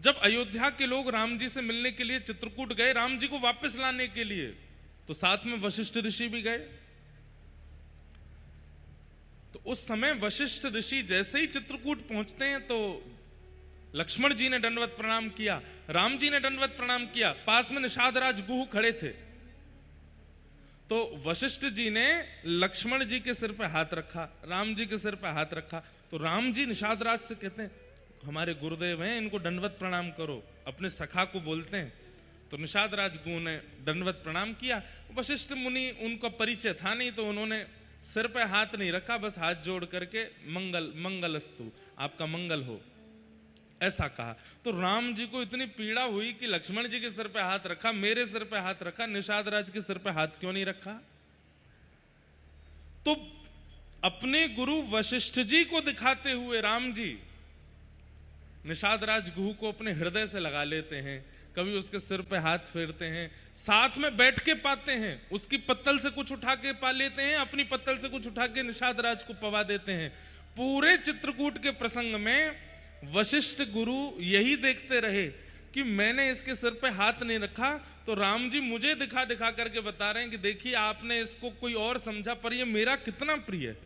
जब अयोध्या के लोग राम जी से मिलने के लिए चित्रकूट गए, राम जी को वापस लाने के लिए, तो साथ में वशिष्ठ ऋषि भी गए। तो उस समय वशिष्ठ ऋषि जैसे ही चित्रकूट पहुंचते हैं तो लक्ष्मण जी ने दंडवत प्रणाम किया, राम जी ने दंडवत प्रणाम किया, पास में निषाद राज गुह खड़े थे। तो वशिष्ठ जी ने लक्ष्मण जी के सिर पे हाथ रखा, राम जी के सिर पे हाथ रखा। तो राम जी निषाद राज से कहते हैं हमारे गुरुदेव हैं, इनको दंडवत प्रणाम करो, अपने सखा को बोलते हैं। तो निषाद राज गुह ने दंडवत प्रणाम किया। वशिष्ठ मुनि उनका परिचय था नहीं, तो उन्होंने सिर पे हाथ नहीं रखा, बस हाथ जोड़ करके मंगल मंगलस्तु, आपका मंगल हो, ऐसा कहा। तो राम जी को इतनी पीड़ा हुई कि लक्ष्मण जी के सिर पे हाथ रखा, मेरे सिर पे हाथ रखा, निषाद राज के सिर पे हाथ क्यों नहीं रखा? तो अपने गुरु वशिष्ठ जी को दिखाते हुए राम जी निषाद राज गुह को अपने हृदय से लगा लेते हैं, कभी उसके सिर पे हाथ फेरते हैं, साथ में बैठ के पाते हैं, उसकी पत्तल से कुछ उठा के पा लेते हैं, अपनी पत्तल से कुछ उठा के निषाद राज को पवा देते हैं। पूरे चित्रकूट के प्रसंग में वशिष्ठ गुरु यही देखते रहे कि मैंने इसके सिर पे हाथ नहीं रखा, तो राम जी मुझे दिखा दिखा करके बता रहे हैं कि देखिए आपने इसको कोई और समझा, पर ये मेरा कितना प्रिय है,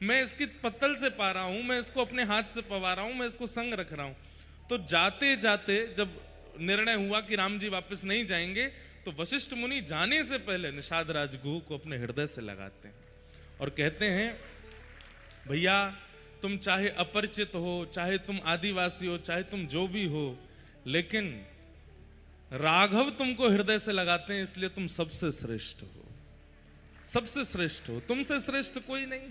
मैं इसकी पत्तल से पा रहा हूं, मैं इसको अपने हाथ से पवा रहा हूं, मैं इसको संग रख रहा हूं। तो जाते जाते जब निर्णय हुआ कि राम जी वापस नहीं जाएंगे, तो वशिष्ठ मुनि जाने से पहले निषाद राज गुह को अपने हृदय से लगाते हैं और कहते हैं भैया तुम चाहे अपरिचित हो, चाहे तुम आदिवासी हो, चाहे तुम जो भी हो, लेकिन राघव तुमको हृदय से लगाते हैं, इसलिए तुम सबसे श्रेष्ठ हो, सबसे श्रेष्ठ हो, तुमसे श्रेष्ठ कोई नहीं।